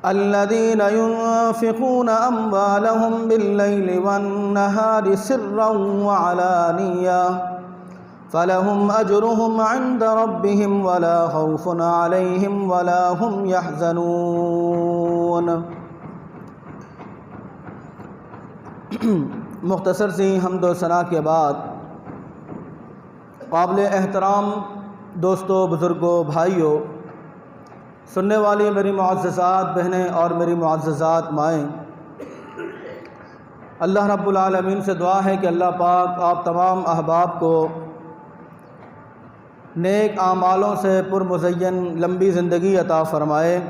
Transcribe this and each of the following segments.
الذين ينفقون أموالهم بالليل والنهار سرا وعلانية فلهم أجرهم عند ربهم ولا خوف عليهم ولا هم يحزنون۔ مختصر سی حمد و ثنا کے بعد قابل احترام دوستوں، بزرگوں، بھائیوں، سننے والی میری معززات بہنیں اور میری معززات مائیں، اللہ رب العالمین سے دعا ہے کہ اللہ پاک آپ تمام احباب کو نیک اعمالوں سے پرمزین لمبی زندگی عطا فرمائے۔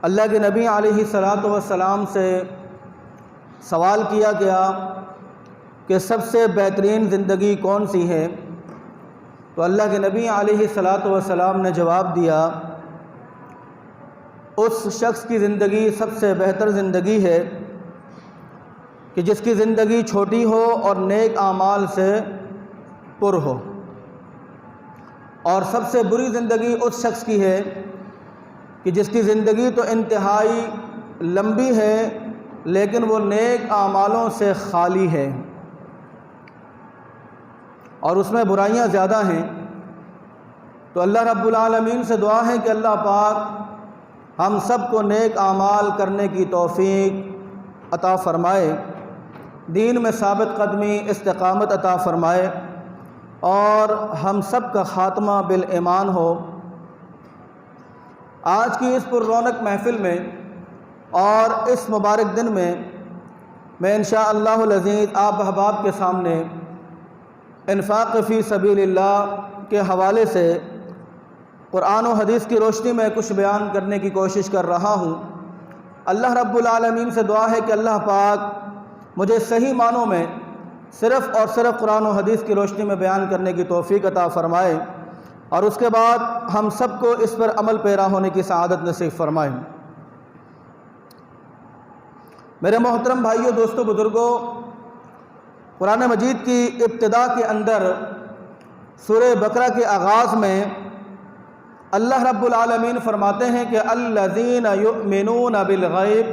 اللہ کے نبی علیہ الصلاۃ والسلام سے سوال کیا گیا کہ سب سے بہترین زندگی کون سی ہے؟ تو اللہ کے نبی علیہ الصلاۃ والسلام نے جواب دیا، اس شخص کی زندگی سب سے بہتر زندگی ہے کہ جس کی زندگی چھوٹی ہو اور نیک اعمال سے پر ہو، اور سب سے بری زندگی اس شخص کی ہے کہ جس کی زندگی تو انتہائی لمبی ہے لیکن وہ نیک اعمالوں سے خالی ہے اور اس میں برائیاں زیادہ ہیں۔ تو اللہ رب العالمین سے دعا ہے کہ اللہ پاک ہم سب کو نیک اعمال کرنے کی توفیق عطا فرمائے، دین میں ثابت قدمی، استقامت عطا فرمائے، اور ہم سب کا خاتمہ بالایمان ہو۔ آج کی اس پر رونق محفل میں اور اس مبارک دن میں انشاءاللہ العزیز آپ احباب کے سامنے انفاق فی سبیل اللہ کے حوالے سے قرآن و حدیث کی روشنی میں کچھ بیان کرنے کی کوشش کر رہا ہوں۔ اللہ رب العالمین سے دعا ہے کہ اللہ پاک مجھے صحیح معنوں میں صرف اور صرف قرآن و حدیث کی روشنی میں بیان کرنے کی توفیق عطا فرمائے، اور اس کے بعد ہم سب کو اس پر عمل پیرا ہونے کی سعادت نصیب فرمائے۔ میرے محترم بھائیوں، دوستوں، بزرگوں، قرآن مجید کی ابتدا کے اندر سورہ بقرہ کے آغاز میں اللہ رب العالمین فرماتے ہیں کہ الذین یؤمنون بالغیب،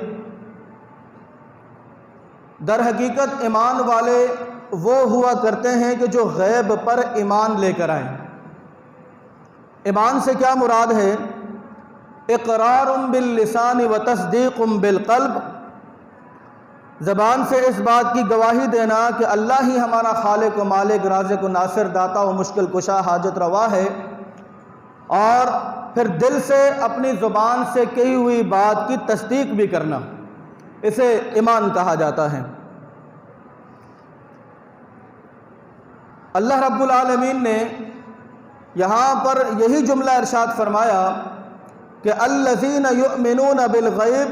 در حقیقت ایمان والے وہ ہوا کرتے ہیں کہ جو غیب پر ایمان لے کر آئیں۔ ایمان سے کیا مراد ہے؟ اقرار باللسان و تصدیق بالقلب، زبان سے اس بات کی گواہی دینا کہ اللہ ہی ہمارا خالق و مالک، رازق و ناصر، داتا و مشکل کشا، حاجت روا ہے، اور پھر دل سے اپنی زبان سے کہی ہوئی بات کی تصدیق بھی کرنا، اسے ایمان کہا جاتا ہے۔ اللہ رب العالمین نے یہاں پر یہی جملہ ارشاد فرمایا کہ الذین یؤمنون بالغیب،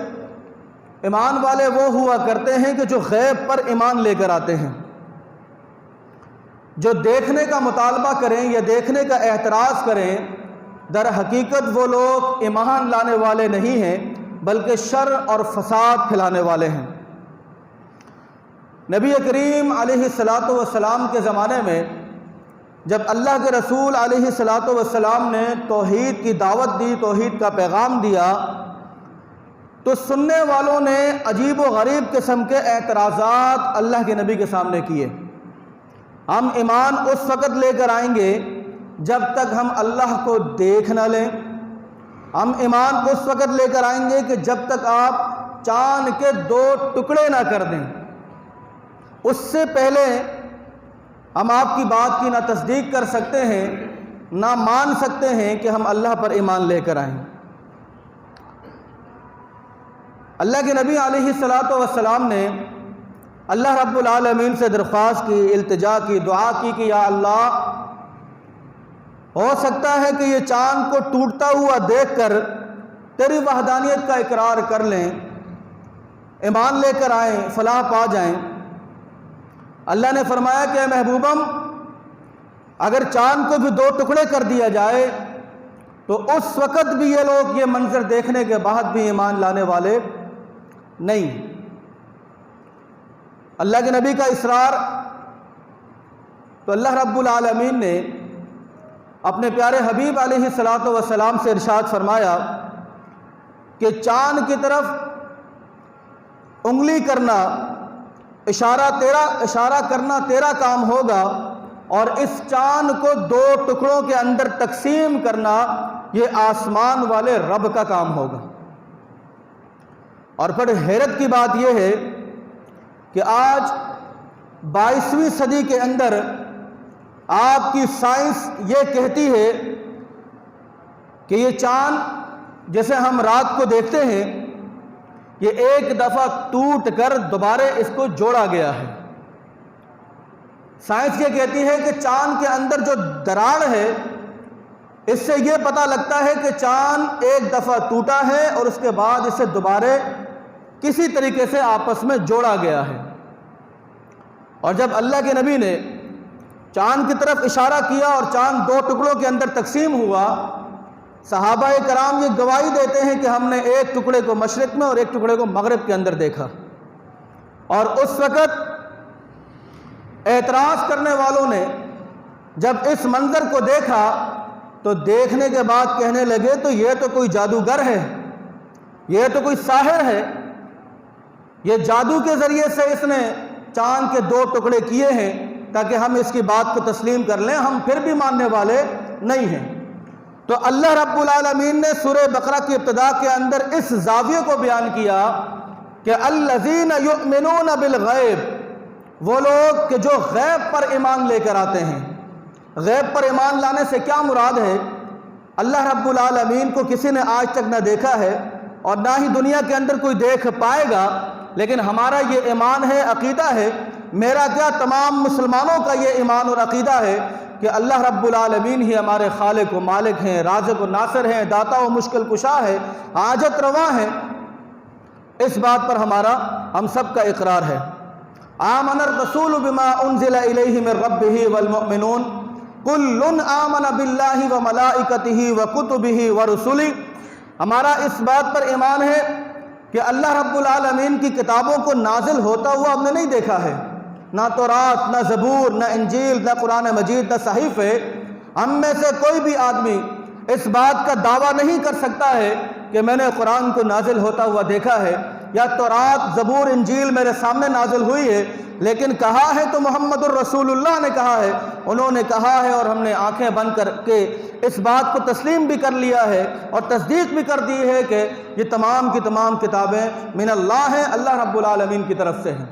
ایمان والے وہ ہوا کرتے ہیں کہ جو غیب پر ایمان لے کر آتے ہیں، جو دیکھنے کا مطالبہ کریں یا دیکھنے کا اعتراض کریں، در حقیقت وہ لوگ ایمان لانے والے نہیں ہیں بلکہ شر اور فساد پھیلانے والے ہیں۔ نبی کریم علیہ الصلاۃ والسلام کے زمانے میں جب اللہ کے رسول علیہ الصلاۃ والسلام نے توحید کی دعوت دی، توحید کا پیغام دیا، تو سننے والوں نے عجیب و غریب قسم کے اعتراضات اللہ کے نبی کے سامنے کیے۔ ہم ایمان اس وقت لے کر آئیں گے جب تک ہم اللہ کو دیکھ نہ لیں، ہم ایمان اس وقت لے کر آئیں گے کہ جب تک آپ چاند کے 2 ٹکڑے نہ کر دیں، اس سے پہلے ہم آپ کی بات کی نہ تصدیق کر سکتے ہیں نہ مان سکتے ہیں کہ ہم اللہ پر ایمان لے کر آئیں۔ اللہ کے نبی علیہ الصلاۃ والسلام نے اللہ رب العالمین سے درخواست کی، التجا کی، دعا کی کہ یا اللہ، ہو سکتا ہے کہ یہ چاند کو ٹوٹتا ہوا دیکھ کر تیری وحدانیت کا اقرار کر لیں، ایمان لے کر آئیں، فلاح پا جائیں۔ اللہ نے فرمایا کہ اے محبوبم، اگر چاند کو بھی 2 ٹکڑے کر دیا جائے تو اس وقت بھی یہ لوگ یہ منظر دیکھنے کے بعد بھی ایمان لانے والے نہیں۔ اللہ کے نبی کا اصرار، تو اللہ رب العالمین نے اپنے پیارے حبیب علیہ الصلاۃ والسلام سے ارشاد فرمایا کہ چاند کی طرف انگلی کرنا، اشارہ کرنا تیرا کام ہوگا، اور اس چاند کو 2 ٹکڑوں کے اندر تقسیم کرنا یہ آسمان والے رب کا کام ہوگا۔ اور پھر حیرت کی بات یہ ہے کہ آج 22ویں صدی کے اندر آپ کی سائنس یہ کہتی ہے کہ یہ چاند جیسے ہم رات کو دیکھتے ہیں، یہ ایک دفعہ ٹوٹ کر دوبارہ اس کو جوڑا گیا ہے۔ سائنس یہ کہتی ہے کہ چاند کے اندر جو دراڑ ہے، اس سے یہ پتہ لگتا ہے کہ چاند ایک دفعہ ٹوٹا ہے اور اس کے بعد اسے دوبارہ کسی طریقے سے آپس میں جوڑا گیا ہے۔ اور جب اللہ کے نبی نے چاند کی طرف اشارہ کیا اور چاند 2 ٹکڑوں کے اندر تقسیم ہوا، صحابہ کرام یہ گواہی دیتے ہیں کہ ہم نے ایک ٹکڑے کو مشرق میں اور ایک ٹکڑے کو مغرب کے اندر دیکھا۔ اور اس وقت اعتراض کرنے والوں نے جب اس منظر کو دیکھا تو دیکھنے کے بعد کہنے لگے تو یہ تو کوئی جادوگر ہے، یہ تو کوئی ساحر ہے، یہ جادو کے ذریعے سے اس نے چاند کے 2 ٹکڑے کیے ہیں تاکہ ہم اس کی بات کو تسلیم کر لیں، ہم پھر بھی ماننے والے نہیں ہیں۔ تو اللہ رب العالمین نے سورہ بقرہ کی ابتدا کے اندر اس زاویے کو بیان کیا کہ الذین یؤمنون بالغیب، وہ لوگ کہ جو غیب پر ایمان لے کر آتے ہیں۔ غیب پر ایمان لانے سے کیا مراد ہے؟ اللہ رب العالمین کو کسی نے آج تک نہ دیکھا ہے اور نہ ہی دنیا کے اندر کوئی دیکھ پائے گا، لیکن ہمارا یہ ایمان ہے، عقیدہ ہے، میرا کیا تمام مسلمانوں کا یہ ایمان اور عقیدہ ہے کہ اللہ رب العالمین ہی ہمارے خالق و مالک ہیں، رازق و ناصر ہیں، داتا و مشکل کشا ہے، حاجت روا ہیں۔ اس بات پر ہم سب کا اقرار ہے۔ آمن الرسول بما انزل الیہ من ربہ والمؤمنون کل آمن باللہ وملائکتہ وکتبہ ورسلہ، ہمارا اس بات پر ایمان ہے کہ اللہ رب العالمین کی کتابوں کو نازل ہوتا ہوا ہم نے نہیں دیکھا ہے، نہ تورات، نہ زبور، نہ انجیل، نہ قرآن مجید، نہ صحیفے۔ ہم میں سے کوئی بھی آدمی اس بات کا دعویٰ نہیں کر سکتا ہے کہ میں نے قرآن کو نازل ہوتا ہوا دیکھا ہے یا تورات، زبور، انجیل میرے سامنے نازل ہوئی ہے، لیکن کہا ہے تو محمد الرسول اللہ نے کہا ہے، انہوں نے کہا ہے اور ہم نے آنکھیں بند کر کے اس بات کو تسلیم بھی کر لیا ہے اور تصدیق بھی کر دی ہے کہ یہ تمام کی تمام کتابیں من اللہ ہیں، اللہ رب العالمین کی طرف سے ہیں۔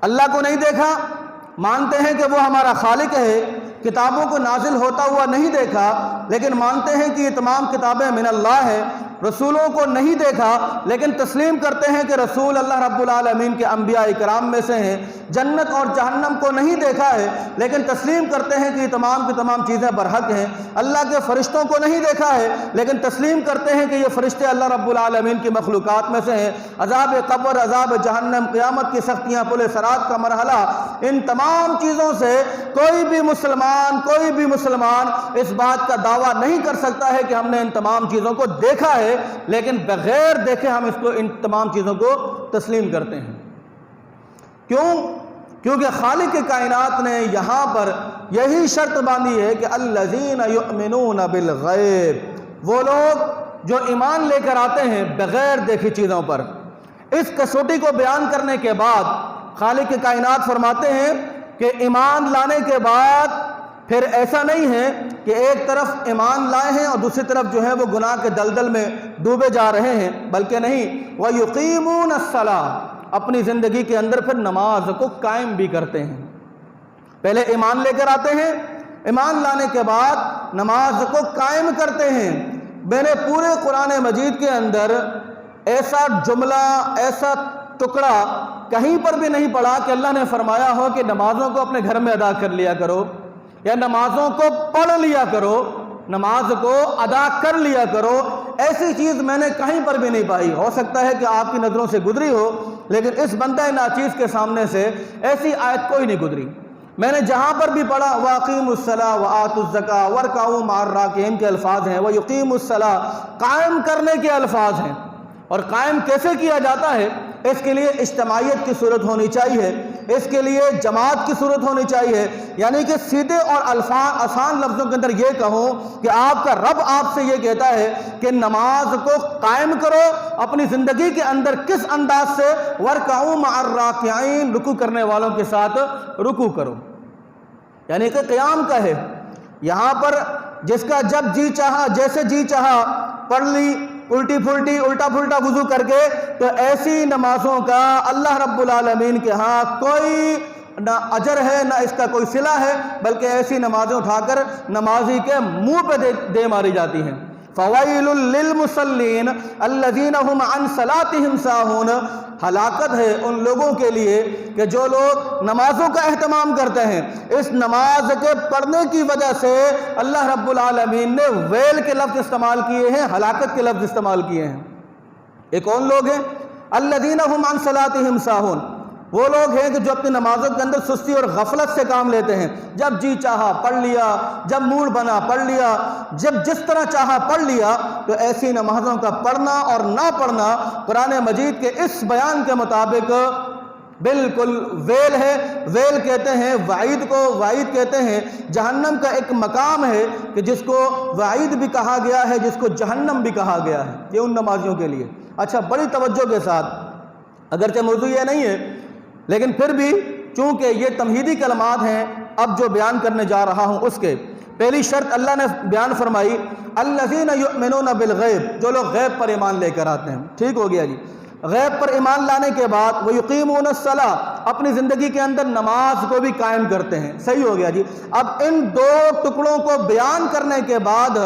اللہ کو نہیں دیکھا، مانتے ہیں کہ وہ ہمارا خالق ہے، کتابوں کو نازل ہوتا ہوا نہیں دیکھا، لیکن مانتے ہیں کہ یہ تمام کتابیں من اللہ ہیں۔ رسولوں کو نہیں دیکھا لیکن تسلیم کرتے ہیں کہ رسول اللہ رب العالمین کے انبیاء کرام میں سے ہیں۔ جنت اور جہنم کو نہیں دیکھا ہے لیکن تسلیم کرتے ہیں کہ یہ تمام کی تمام چیزیں برحق ہیں۔ اللہ کے فرشتوں کو نہیں دیکھا ہے لیکن تسلیم کرتے ہیں کہ یہ فرشتے اللہ رب العالمین کی مخلوقات میں سے ہیں۔ عذاب قبر، عذاب جہنم، قیامت کی سختیاں، پل صراط کا مرحلہ، ان تمام چیزوں سے کوئی بھی مسلمان اس بات کا دعویٰ نہیں کر سکتا ہے کہ ہم نے ان تمام چیزوں کو دیکھا ہے، لیکن بغیر دیکھے ہم ان تمام چیزوں کو تسلیم کرتے ہیں۔ کیوں؟ کیونکہ خالق کائنات نے یہاں پر یہی شرط باندھی ہے کہ الذین یؤمنون بالغیب، وہ لوگ جو ایمان لے کر آتے ہیں بغیر دیکھی چیزوں پر۔ اس کسوٹی کو بیان کرنے کے بعد خالق کائنات فرماتے ہیں کہ ایمان لانے کے بعد پھر ایسا نہیں ہے کہ ایک طرف ایمان لائے ہیں اور دوسری طرف جو ہے وہ گناہ کے دلدل میں ڈوبے جا رہے ہیں، بلکہ نہیں، وَيُقِيمُونَ الصَّلَاةَ، اپنی زندگی کے اندر پھر نماز کو قائم بھی کرتے ہیں۔ پہلے ایمان لے کر آتے ہیں، ایمان لانے کے بعد نماز کو قائم کرتے ہیں۔ میں نے پورے قرآن مجید کے اندر ایسا جملہ، ایسا ٹکڑا کہیں پر بھی نہیں پڑھا کہ اللہ نے فرمایا ہو کہ نمازوں کو اپنے گھر میں ادا کر لیا کرو یا نمازوں کو پڑھ لیا کرو، نماز کو ادا کر لیا کرو۔ ایسی چیز میں نے کہیں پر بھی نہیں پائی۔ ہو سکتا ہے کہ آپ کی نظروں سے گزری ہو، لیکن اس بندہ ناچیز کے سامنے سے ایسی آیت کوئی نہیں گزری۔ میں نے جہاں پر بھی پڑھا وَأَقِيمُوا الصَّلَاةَ وَآتُوا الزَّكَاةَ وَارْكَعُوا مَعَ الرَّاكِعِينَ کے الفاظ ہیں، وَيُقِيمُوا الصَّلَاةَ، قائم کرنے کے الفاظ ہیں۔ اور قائم کیسے کیا جاتا ہے؟ اس کے لیے اجتماعیت کی صورت ہونی چاہیے۔ اس کے لیے جماعت کی صورت ہونی چاہیے، یعنی کہ سیدھے اور آسان لفظوں کے اندر یہ کہوں کہ آپ کا رب آپ سے یہ کہتا ہے کہ نماز کو قائم کرو اپنی زندگی کے اندر، کس انداز سے؟ وَارْكَعُوا مَعَ الرَّاكِعِينَ، رکوع کرنے والوں کے ساتھ رکوع کرو، یعنی کہ قیام کا ہے۔ یہاں پر جس کا جب جی چاہا، جیسے جی چاہا پڑھ لی، الٹی پھلٹی الٹا پھلٹا وضو کر کے، تو ایسی نمازوں کا اللہ رب العالمین کے ہاں کوئی نہ اجر ہے نہ اس کا کوئی صلہ ہے، بلکہ ایسی نمازیں اٹھا کر نمازی کے منہ پہ دے ماری جاتی ہیں۔ فوائل للمصلین الذین هم عن صلاتهم ساہون، ہلاکت ہے ان لوگوں کے لیے کہ جو لوگ نمازوں کا اہتمام کرتے ہیں، اس نماز کے پڑھنے کی وجہ سے اللہ رب العالمین نے ویل کے لفظ استعمال کیے ہیں، ہلاکت کے لفظ استعمال کیے ہیں۔ یہ کون لوگ ہیں؟ الذین هم عن صلاتهم ساہون، وہ لوگ ہیں کہ جو اپنی نمازوں کے اندر سستی اور غفلت سے کام لیتے ہیں، جب جی چاہا پڑھ لیا، جب موڈ بنا پڑھ لیا، جب جس طرح چاہا پڑھ لیا۔ تو ایسی نمازوں کا پڑھنا اور نہ پڑھنا قرآن مجید کے اس بیان کے مطابق بالکل ویل ہے۔ ویل کہتے ہیں وعید کو، وعید کہتے ہیں جہنم کا ایک مقام ہے کہ جس کو وعید بھی کہا گیا ہے، جس کو جہنم بھی کہا گیا ہے، یہ ان نمازیوں کے لیے۔ اچھا، بڑی توجہ کے ساتھ، اگرچہ موضوع یہ نہیں ہے لیکن پھر بھی چونکہ یہ تمہیدی کلمات ہیں، اب جو بیان کرنے جا رہا ہوں اس کے پہلی شرط اللہ نے بیان فرمائی، الذین یؤمنون بالغیب، جو لوگ غیب پر ایمان لے کر آتے ہیں۔ ٹھیک ہو گیا جی، غیب پر ایمان لانے کے بعد وَيُقِيمُونَ الصَّلَاةَ، اپنی زندگی کے اندر نماز کو بھی قائم کرتے ہیں۔ صحیح ہو گیا جی۔ اب ان دو ٹکڑوں کو بیان کرنے کے بعد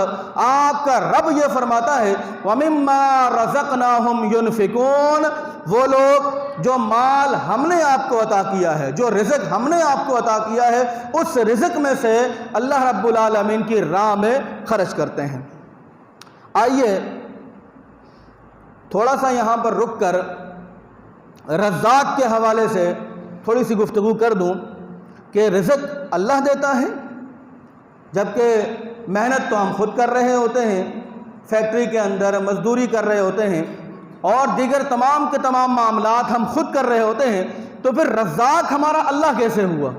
آپ کا رب یہ فرماتا ہے وَمِمَّا رَزَقْنَاهُمْ يُنْفِقُونَ، وہ لوگ جو مال ہم نے آپ کو عطا کیا ہے، جو رزق ہم نے آپ کو عطا کیا ہے، اس رزق میں سے اللہ رب العالمین کی راہ میں خرچ کرتے ہیں۔ آئیے تھوڑا سا یہاں پر رک کر رزاق کے حوالے سے تھوڑی سی گفتگو کر دوں کہ رزق اللہ دیتا ہے، جبکہ محنت تو ہم خود کر رہے ہوتے ہیں، فیکٹری کے اندر مزدوری کر رہے ہوتے ہیں اور دیگر تمام کے تمام معاملات ہم خود کر رہے ہوتے ہیں، تو پھر رزاق ہمارا اللہ کیسے ہوا؟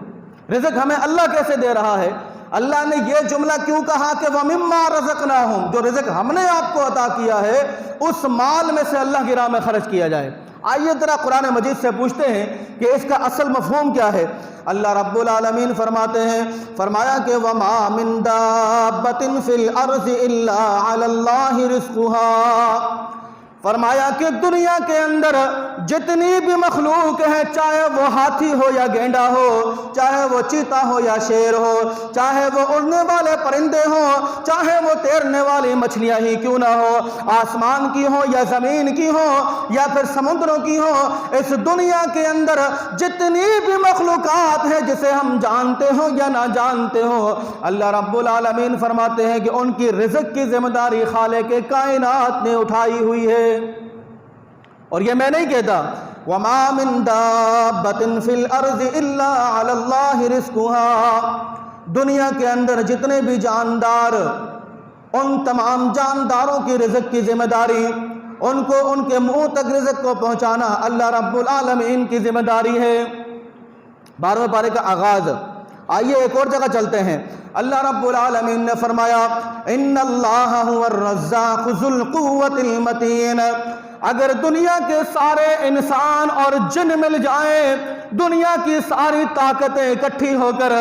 رزق ہمیں اللہ کیسے دے رہا ہے؟ اللہ نے یہ جملہ کیوں کہا کہ وَمِمَّا رَزَقْنَاهُمْ، جو رزق ہم نے آپ کو عطا کیا ہے اس مال میں سے اللہ کی راہ میں خرچ کیا جائے۔ آئیے ذرا قرآن مجید سے پوچھتے ہیں کہ اس کا اصل مفہوم کیا ہے۔ اللہ رب العالمین فرماتے ہیں، فرمایا کہ وَمَا مِن دَابَّةٍ فِي الْأَرْضِ إِلَّا عَلَى اللَّهِ رِزْقُهَا، فرمایا کہ دنیا کے اندر جتنی بھی مخلوق ہے، چاہے وہ ہاتھی ہو یا گینڈا ہو، چاہے وہ چیتا ہو یا شیر ہو، چاہے وہ اڑنے والے پرندے ہوں، چاہے وہ تیرنے والی مچھلیاں ہی کیوں نہ ہو، آسمان کی ہو یا زمین کی ہو یا پھر سمندروں کی ہو، اس دنیا کے اندر جتنی بھی مخلوقات ہیں جسے ہم جانتے ہوں یا نہ جانتے ہوں، اللہ رب العالمین فرماتے ہیں کہ ان کی رزق کی ذمہ داری خالق کائنات نے اٹھائی ہوئی ہے۔ اور یہ میں نہیں کہتا، وَمَا مِن دَابَّةٍ فِي الْأَرْضِ إِلَّا عَلَى اللَّهِ رِزْقُهَا، دنیا کے اندر جتنے بھی جاندار، ان تمام جانداروں کی رزق کی ذمہ داری، ان کو ان کے منہ تک رزق کو پہنچانا اللہ رب العالمین کی ذمہ داری ہے۔ 12ویں پارے کا آغاز۔ آئیے ایک اور جگہ چلتے ہیں۔ اللہ رب العالمین نے فرمایا اِنَّ اللَّهَ هُوَ الرَّزَّاقُ ذُو الْقُوَّةِ الْمَتِينَ، اگر دنیا کے سارے انسان اور جن مل جائیں، دنیا کی ساری طاقتیں اکٹھی ہو کر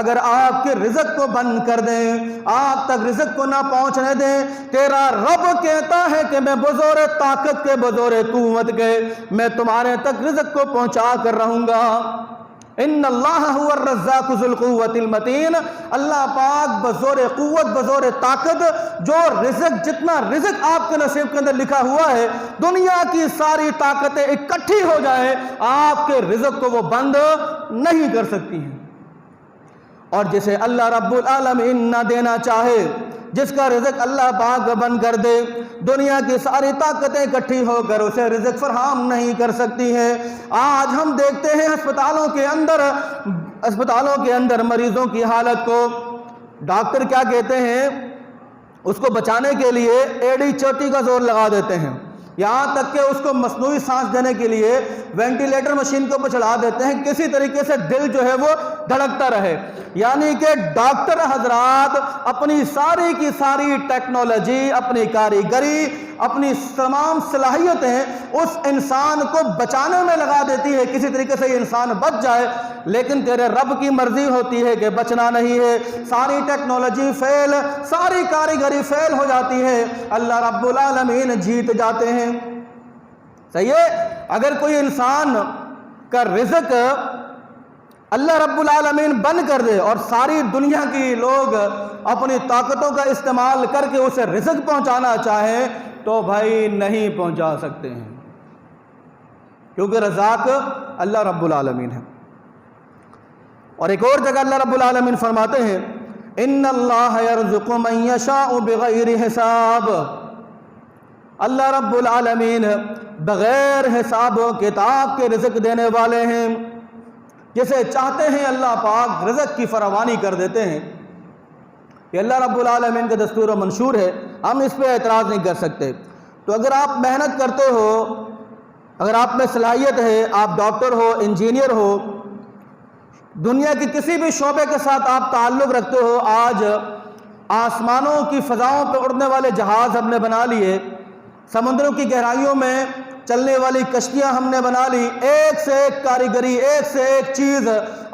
اگر آپ کے رزق کو بند کر دیں، آپ تک رزق کو نہ پہنچنے دیں، تیرا رب کہتا ہے کہ میں بزور طاقت کے، بزور قوت کے، میں تمہارے تک رزق کو پہنچا کر رہوں گا۔ ان اللہ هو الرزاق ذو القوۃ المتین، اللہ پاک بزور قوت، بزور طاقت، جو رزق، جتنا رزق آپ کے نصیب کے اندر لکھا ہوا ہے، دنیا کی ساری طاقتیں اکٹھی ہو جائیں، آپ کے رزق کو وہ بند نہیں کر سکتی ہیں۔ اور جسے اللہ رب العالمین نہ دینا چاہے، جس کا رزق اللہ پاک بند کر دے، دنیا کی ساری طاقتیں اکٹھی ہو کر اسے رزق فراہم نہیں کر سکتی ہے۔ آج ہم دیکھتے ہیں ہسپتالوں کے اندر مریضوں کی حالت کو، ڈاکٹر کیا کہتے ہیں، اس کو بچانے کے لیے ایڑی چوٹی کا زور لگا دیتے ہیں، یہاں تک کہ اس کو مصنوعی سانس دینے کے لیے وینٹیلیٹر مشین کے اوپر چڑھا دیتے ہیں کسی طریقے سے دل جو ہے وہ دھڑکتا رہے. یعنی کہ ڈاکٹر حضرات اپنی ساری کی ساری ٹیکنالوجی، اپنی کاریگری، اپنی تمام صلاحیتیں اس انسان کو بچانے میں لگا دیتی ہے، کسی طریقے سے یہ انسان بچ جائے. لیکن تیرے رب کی مرضی ہوتی ہے کہ بچنا نہیں ہے. ساری ٹیکنالوجی فیل، ساری کاریگری فیل ہو جاتی ہے، اللہ رب العالمین جیت جاتے ہیں. صحیح ہے؟ اگر کوئی انسان کا رزق اللہ رب العالمین بند کر دے اور ساری دنیا کی لوگ اپنی طاقتوں کا استعمال کر کے اسے رزق پہنچانا چاہیں تو بھائی نہیں پہنچا سکتے ہیں، کیونکہ رزاق اللہ رب العالمین ہے. اور ایک اور جگہ اللہ رب العالمین فرماتے ہیں ان اللہ یرزق من یشاء بغیر حساب. اللہ رب العالمین بغیر حساب و کتاب کے رزق دینے والے ہیں. جسے چاہتے ہیں اللہ پاک رزق کی فراوانی کر دیتے ہیں. یہ اللہ رب العالمین کا دستور و منشور ہے، ہم اس پہ اعتراض نہیں کر سکتے. تو اگر آپ محنت کرتے ہو، اگر آپ میں صلاحیت ہے، آپ ڈاکٹر ہو، انجینئر ہو، دنیا کی کسی بھی شعبے کے ساتھ آپ تعلق رکھتے ہو، آج آسمانوں کی فضاؤں پہ اڑنے والے جہاز ہم نے بنا لیے، سمندروں کی گہرائیوں میں چلنے والی کشتیاں ہم نے بنا لی، ایک سے ایک کاریگری، ایک سے ایک چیز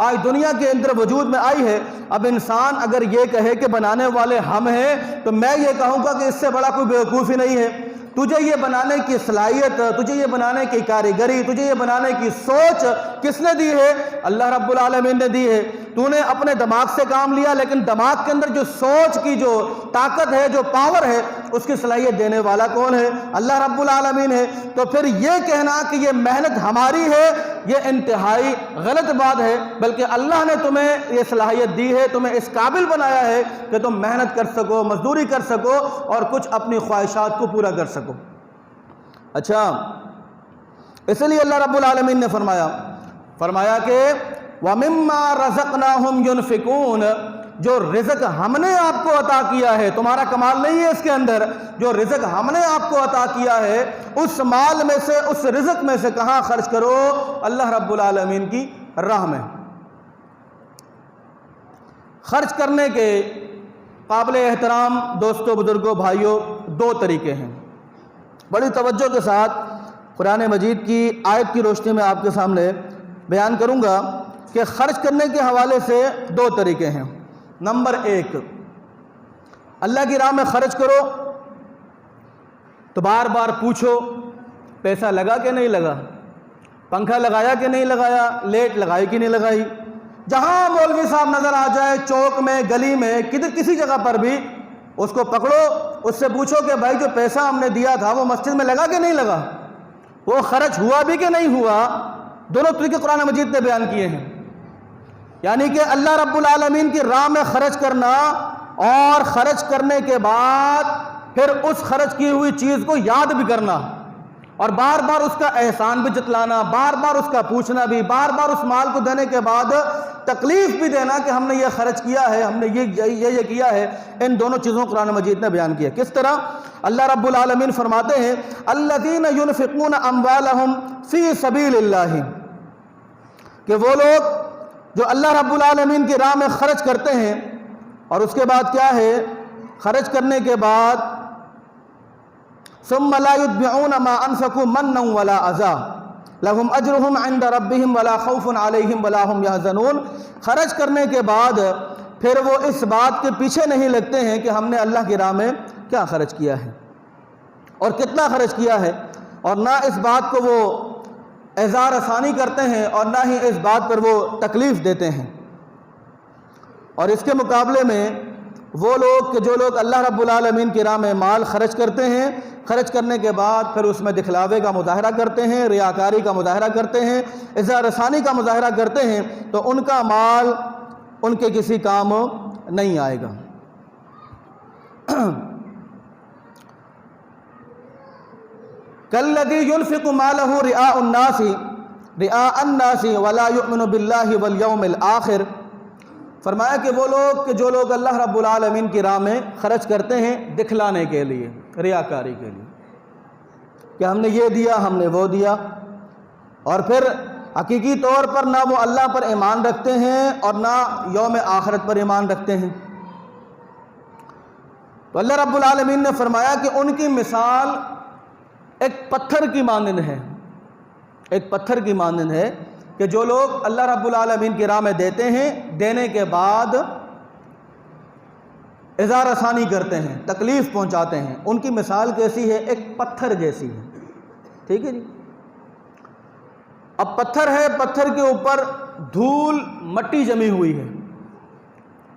آج دنیا کے اندر وجود میں آئی ہے. اب انسان اگر یہ کہے کہ بنانے والے ہم ہیں تو میں یہ کہوں گا کہ اس سے بڑا کوئی بیوقوفی نہیں ہے. تجھے یہ بنانے کی صلاحیت، تجھے یہ بنانے کی کاریگری، تجھے یہ بنانے کی سوچ کس نے دی ہے؟ اللہ رب العالمین نے دی ہے. تو نے اپنے دماغ سے کام لیا، لیکن دماغ کے اندر جو سوچ کی جو طاقت ہے، جو پاور ہے، اس کی صلاحیت دینے والا کون ہے؟ اللہ رب العالمین ہے. تو پھر یہ کہنا کہ یہ محنت ہماری ہے، یہ انتہائی غلط بات ہے. بلکہ اللہ نے تمہیں یہ صلاحیت دی ہے، تمہیں اس قابل بنایا ہے کہ تم محنت کر سکو، مزدوری کر سکو اور کچھ اپنی خواہشات کو پورا کر سکو. اچھا، اس لیے اللہ رب العالمین نے فرمایا کہ وَمِمَّا رَزَقْنَاهُمْ يُنْفِقُونَ. جو رزق ہم نے آپ کو عطا کیا ہے، تمہارا کمال نہیں ہے اس کے اندر، جو رزق ہم نے آپ کو عطا کیا ہے اس مال میں سے، اس رزق میں سے کہاں خرچ کرو؟ اللہ رب العالمین کی راہ میں. خرچ کرنے کے قابل احترام دوستوں، بزرگوں، بھائیوں، دو طریقے ہیں. بڑی توجہ کے ساتھ قرآن مجید کی آیت کی روشنی میں آپ کے سامنے بیان کروں گا کہ خرچ کرنے کے حوالے سے دو طریقے ہیں. نمبر ایک، اللہ کی راہ میں خرچ کرو تو بار بار پوچھو پیسہ لگا کہ نہیں لگا، پنکھا لگایا کہ نہیں لگایا، لیٹ لگائی کہ نہیں لگائی. جہاں مولوی صاحب نظر آ جائے، چوک میں، گلی میں، کسی جگہ پر بھی اس کو پکڑو، اس سے پوچھو کہ بھائی جو پیسہ ہم نے دیا تھا وہ مسجد میں لگا کہ نہیں لگا، وہ خرچ ہوا بھی کہ نہیں ہوا. دونوں طریقے قرآن مجید نے بیان کیے ہیں. یعنی کہ اللہ رب العالمین کی راہ میں خرچ کرنا اور خرچ کرنے کے بعد پھر اس خرچ کی ہوئی چیز کو یاد بھی کرنا اور بار بار اس کا احسان بھی جتلانا، بار بار اس کا پوچھنا بھی، بار بار اس مال کو دینے کے بعد تکلیف بھی دینا کہ ہم نے یہ خرچ کیا ہے، ہم نے یہ کیا ہے. ان دونوں چیزوں کو قرآن مجید نے بیان کیا. کس طرح؟ اللہ رب العالمین فرماتے ہیں الذین ينفقون اموالهم فی سبیل اللہ، کہ وہ لوگ جو اللہ رب العالمین کی راہ میں خرچ کرتے ہیں اور اس کے بعد کیا ہے؟ خرچ کرنے کے بعد ثم لا يتبعون ما انفقوا منا ولا اذى لهم اجرهم عند ربهم ولا خوف عليهم ولا هم يحزنون. خرچ کرنے کے بعد پھر وہ اس بات کے پیچھے نہیں لگتے ہیں کہ ہم نے اللہ کی راہ میں کیا خرچ کیا ہے اور کتنا خرچ کیا ہے، اور نہ اس بات کو وہ اظہار ثانی کرتے ہیں اور نہ ہی اس بات پر وہ تکلیف دیتے ہیں. اور اس کے مقابلے میں وہ لوگ کہ جو لوگ اللہ رب العالمین کی راہ میں مال خرچ کرتے ہیں، خرچ کرنے کے بعد پھر اس میں دکھلاوے کا مظاہرہ کرتے ہیں، ریاکاری کا مظاہرہ کرتے ہیں، اظہار ثانی کا مظاہرہ کرتے ہیں، تو ان کا مال ان کے کسی کام نہیں آئے گا. کالذی ينفق مالہ رئاء الناس ولا یؤمن باللہ والیوم الآخر. فرمایا کہ وہ لوگ کہ جو لوگ اللہ رب العالمین کی راہ میں خرچ کرتے ہیں دکھلانے کے لیے، ریاکاری کے لیے. کہ ہم نے یہ دیا، ہم نے وہ دیا، اور پھر حقیقی طور پر نہ وہ اللہ پر ایمان رکھتے ہیں اور نہ یوم آخرت پر ایمان رکھتے ہیں۔ تو اللہ رب العالمین نے فرمایا کہ ان کی مثال ایک پتھر کی مانند ہے، ایک پتھر کی مانند ہے کہ جو لوگ اللہ رب العالمین کی راہ میں دیتے ہیں، دینے کے بعد اظہار ثانی کرتے ہیں، تکلیف پہنچاتے ہیں، ان کی مثال کیسی ہے؟ ایک پتھر جیسی ہے۔ ٹھیک ہے جی۔ اب پتھر ہے، پتھر کے اوپر دھول مٹی جمی ہوئی ہے،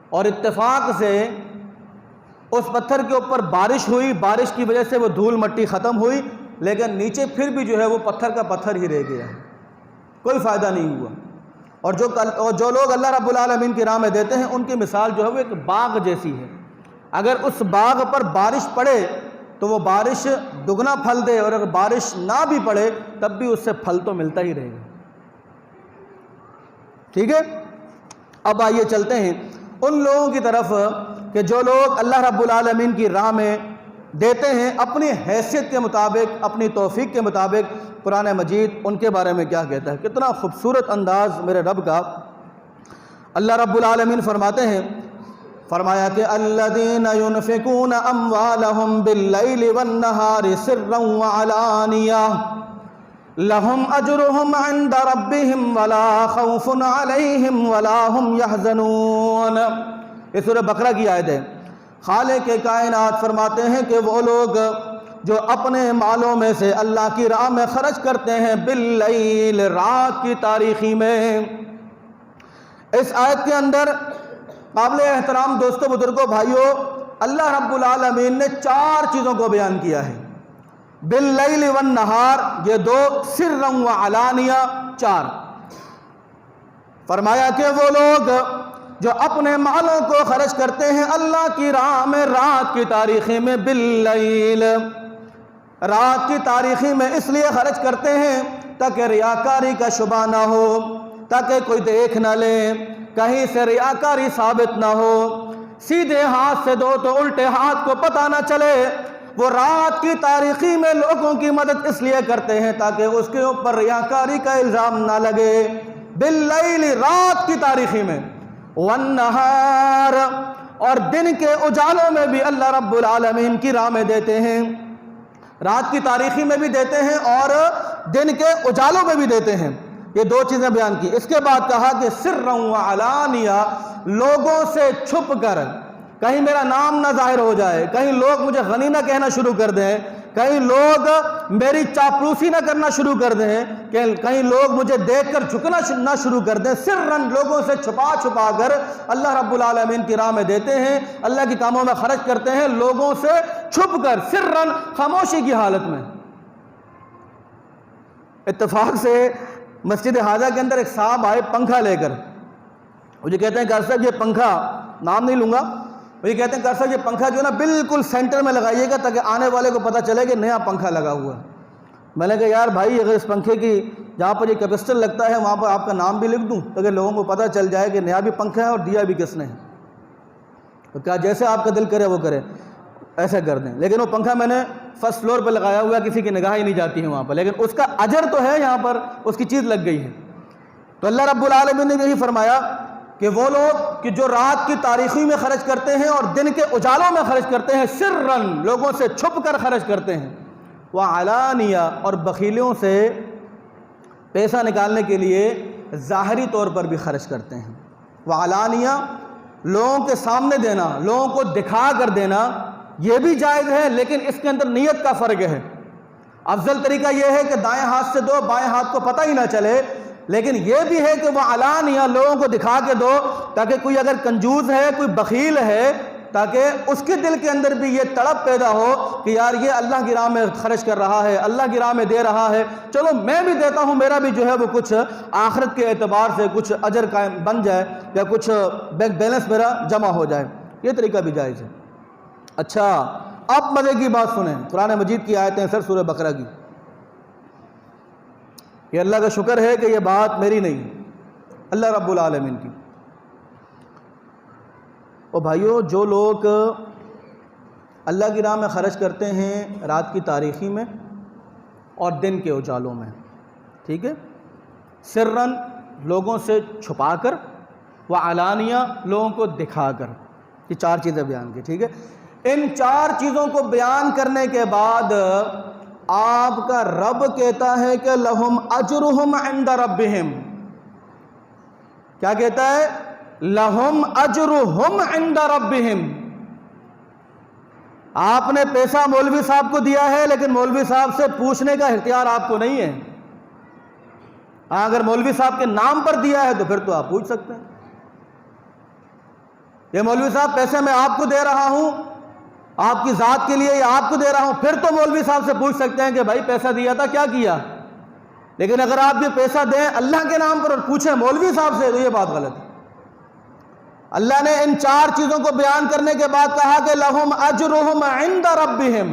اور اتفاق سے اس پتھر کے اوپر بارش ہوئی، بارش کی وجہ سے وہ دھول مٹی ختم ہوئی، لیکن نیچے پھر بھی جو ہے وہ پتھر کا پتھر ہی رہ گیا، کوئی فائدہ نہیں ہوا۔ اور جو لوگ اللہ رب العالمین کی راہ میں دیتے ہیں، ان کی مثال جو ہے وہ ایک باغ جیسی ہے۔ اگر اس باغ پر بارش پڑے تو وہ بارش دگنا پھل دے، اور اگر بارش نہ بھی پڑے تب بھی اس سے پھل تو ملتا ہی رہے گا۔ ٹھیک ہے، اب آئیے چلتے ہیں ان لوگوں کی طرف کہ جو لوگ اللہ رب العالمین کی راہ میں دیتے ہیں اپنی حیثیت کے مطابق، اپنی توفیق کے مطابق۔ قرآن مجید ان کے بارے میں کیا کہتا ہے؟ کتنا خوبصورت انداز میرے رب کا۔ اللہ رب العالمین فرماتے ہیں، فرمایا کہ الذین ينفقون اموالهم باللیل والنہار سرا وعلانیہ لهم اجرهم عند ربهم ولا خوف علیہم ولا هم يحزنون۔ یہ سورہ بقرہ کی آیت ہے۔ خالق کائنات فرماتے ہیں کہ وہ لوگ جو اپنے مالوں میں سے اللہ کی راہ میں خرچ کرتے ہیں باللیل، رات کی تاریکی میں۔ اس آیت کے اندر قابل احترام دوستو، بزرگوں، بھائیوں، اللہ رب العالمین نے 4 چیزوں کو بیان کیا ہے۔ باللیل والنہار یہ 2، سرا وعلانیہ 4۔ فرمایا کہ وہ لوگ جو اپنے مالوں کو خرچ کرتے ہیں اللہ کی راہ میں رات کی تاریخی میں، باللیل، رات کی تاریخی میں اس لیے خرچ کرتے ہیں تاکہ ریاکاری کا شبہ نہ ہو، تاکہ کوئی دیکھ نہ لے، کہیں سے ریاکاری ثابت نہ ہو۔ سیدھے ہاتھ سے دو تو الٹے ہاتھ کو پتہ نہ چلے۔ وہ رات کی تاریخی میں لوگوں کی مدد اس لیے کرتے ہیں تاکہ اس کے اوپر ریاکاری کا الزام نہ لگے۔ باللیل، رات کی تاریخی میں، والنہار، اور دن کے اجالوں میں بھی اللہ رب العالمین کی راہ میں دیتے ہیں۔ رات کی تاریخی میں بھی دیتے ہیں اور دن کے اجالوں میں بھی دیتے ہیں۔ یہ 2 چیزیں بیان کی۔ اس کے بعد کہا کہ سرا وعلانیہ، لوگوں سے چھپ کر، کہیں میرا نام نہ ظاہر ہو جائے، کہیں لوگ مجھے غنی نہ کہنا شروع کر دیں، کہیں لوگ میری چاپلوسی نہ کرنا شروع کر دیں، کہیں لوگ مجھے دیکھ کر جھکنا نہ شروع کر دیں۔ سرن، لوگوں سے چھپا چھپا کر اللہ رب العالمین کی راہ میں دیتے ہیں، اللہ کے کاموں میں خرچ کرتے ہیں، لوگوں سے چھپ کر، سرن، خاموشی کی حالت میں۔ اتفاق سے مسجد حاجہ کے اندر ایک صاحب آئے پنکھا لے کر، مجھے کہتے ہیں کہ صاحب یہ پنکھا، نام نہیں لوں گا، مجھے کہتے ہیں کہ صاحب یہ پنکھا جو ہے نا بالکل سینٹر میں لگائیے گا تاکہ آنے والے کو پتہ چلے کہ نیا پنکھا لگا ہوا ہے۔ میں نے کہا یار بھائی، اگر اس پنکھے کی جہاں پر یہ کیپیسٹر لگتا ہے وہاں پر آپ کا نام بھی لکھ دوں تاکہ لوگوں کو پتہ چل جائے کہ نیا بھی پنکھا ہے اور دیا بھی کس نے ہے، تو کیا جیسے آپ کا دل کرے وہ کرے، ایسے کر دیں۔ لیکن وہ پنکھا میں نے فرسٹ فلور پہ لگایا ہوا، کسی کی نگاہ ہی نہیں جاتی ہے وہاں پر، لیکن اس کا اجر تو ہے، یہاں پر اس کی چیز لگ گئی ہے۔ تو اللہ رب العالمین نے یہی فرمایا کہ وہ لوگ کہ جو رات کی تاریکی میں خرچ کرتے ہیں اور دن کے اجالوں میں خرچ کرتے ہیں، سرن، لوگوں سے چھپ کر خرچ کرتے ہیں، وعلانیہ، اور بخیلیوں سے پیسہ نکالنے کے لیے ظاہری طور پر بھی خرچ کرتے ہیں۔ وعلانیہ، لوگوں کے سامنے دینا، لوگوں کو دکھا کر دینا، یہ بھی جائز ہے، لیکن اس کے اندر نیت کا فرق ہے۔ افضل طریقہ یہ ہے کہ دائیں ہاتھ سے دو، بائیں ہاتھ کو پتہ ہی نہ چلے، لیکن یہ بھی ہے کہ وہ علانیہ لوگوں کو دکھا کے دو تاکہ کوئی اگر کنجوس ہے، کوئی بخیل ہے، تاکہ اس کے دل کے اندر بھی یہ تڑپ پیدا ہو کہ یار یہ اللہ کی راہ میں خرچ کر رہا ہے، اللہ کی راہ میں دے رہا ہے، چلو میں بھی دیتا ہوں، میرا بھی جو ہے وہ کچھ آخرت کے اعتبار سے کچھ اجر قائم بن جائے یا کچھ بینک بیلنس میرا جمع ہو جائے۔ یہ طریقہ بھی جائز ہے۔ اچھا، اب مزے کی بات سنیں، قرآن مجید کی آیتیں سر سورہ بقرہ کی۔ یہ اللہ کا شکر ہے کہ یہ بات میری نہیں، اللہ رب العالمین کی۔ اور بھائیو، جو لوگ اللہ کی راہ میں خرچ کرتے ہیں رات کی تاریکی میں، اور دن کے اجالوں میں، ٹھیک ہے، سرن لوگوں سے چھپا کر، وعلانیہ لوگوں کو دکھا کر، یہ 4 چیزیں بیان کی، ٹھیک ہے۔ ان 4 چیزوں کو بیان کرنے کے بعد آپ کا رب کہتا ہے کہ لہم اجرہم عند ربہم، کیا کہتا ہے؟ لہم اجرہم عند ربہم۔ آپ نے پیسہ مولوی صاحب کو دیا ہے، لیکن مولوی صاحب سے پوچھنے کا اختیار آپ کو نہیں ہے۔ اگر مولوی صاحب کے نام پر دیا ہے تو پھر تو آپ پوچھ سکتے ہیں، یہ مولوی صاحب پیسے میں آپ کو دے رہا ہوں، آپ کی ذات کے لیے یا آپ کو دے رہا ہوں، پھر تو مولوی صاحب سے پوچھ سکتے ہیں کہ بھائی پیسہ دیا تھا کیا کیا۔ لیکن اگر آپ یہ پیسہ دیں اللہ کے نام پر اور پوچھیں مولوی صاحب سے تو یہ بات غلط ہے۔ اللہ نے ان 4 چیزوں کو بیان کرنے کے بعد کہا کہ لہم اجرہم عند ربہم۔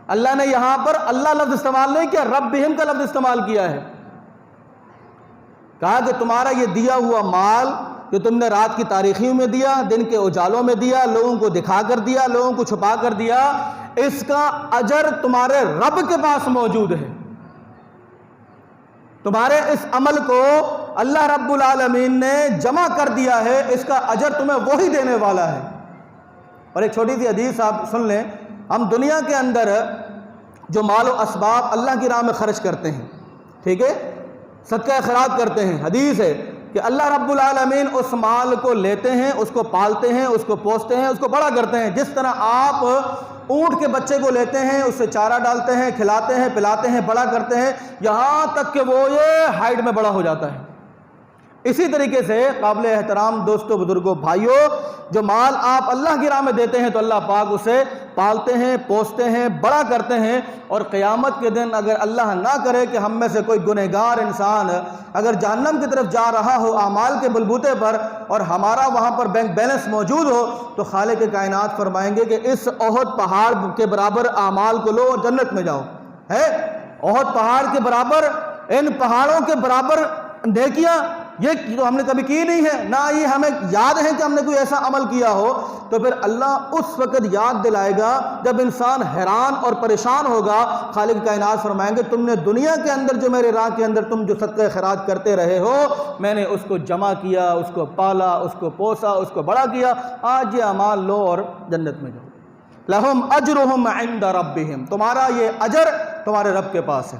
اللہ نے یہاں پر اللہ لفظ استعمال نہیں کیا، ربہم کا لفظ استعمال کیا ہے۔ کہا کہ تمہارا یہ دیا ہوا مال جو تم نے رات کی تاریخیوں میں دیا، دن کے اجالوں میں دیا، لوگوں کو دکھا کر دیا، لوگوں کو چھپا کر دیا، اس کا اجر تمہارے رب کے پاس موجود ہے۔ تمہارے اس عمل کو اللہ رب العالمین نے جمع کر دیا ہے، اس کا اجر تمہیں وہی دینے والا ہے۔ اور ایک چھوٹی سی حدیث آپ سن لیں، ہم دنیا کے اندر جو مال و اسباب اللہ کی راہ میں خرچ کرتے ہیں، ٹھیک ہے، صدقہ خیرات کرتے ہیں، حدیث ہے کہ اللہ رب العالمین اس مال کو لیتے ہیں، اس کو پالتے ہیں، اس کو پوستے ہیں، اس کو بڑا کرتے ہیں۔ جس طرح آپ اونٹ کے بچے کو لیتے ہیں، اس سے چارہ ڈالتے ہیں، کھلاتے ہیں، پلاتے ہیں، بڑا کرتے ہیں، یہاں تک کہ وہ یہ ہائٹ میں بڑا ہو جاتا ہے۔ اسی طریقے سے قابل احترام دوستوں، بزرگوں، بھائیوں، جو مال آپ اللہ کی راہ میں دیتے ہیں تو اللہ پاک اسے پالتے ہیں، پوستے ہیں، بڑا کرتے ہیں، اور قیامت کے دن اگر اللہ نہ کرے کہ ہم میں سے کوئی گنہگار انسان اگر جہنم کی طرف جا رہا ہو اعمال کے بلبوتے پر اور ہمارا وہاں پر بینک بیلنس موجود ہو، تو خالق کائنات فرمائیں گے کہ اس احد پہاڑ کے برابر اعمال کو لو اور جنت میں جاؤ۔ ہے احد پہاڑ کے برابر، ان پہاڑوں کے برابر نیکیاں یہ تو ہم نے کبھی کی نہیں ہے، نہ یہ ہمیں یاد ہے کہ ہم نے کوئی ایسا عمل کیا ہو۔ تو پھر اللہ اس وقت یاد دلائے گا جب انسان حیران اور پریشان ہوگا۔ خالق کائنات فرمائیں گے تم نے دنیا کے اندر جو میرے راہ کے اندر تم جو صدقہ خیرات کرتے رہے ہو، میں نے اس کو جمع کیا، اس کو پالا، اس کو پوسا، اس کو بڑا کیا، آج یہ اعمال لو اور جنت میں جاؤ۔ لہم اجرہم عند ربہم، تمہارا یہ اجر تمہارے رب کے پاس ہے۔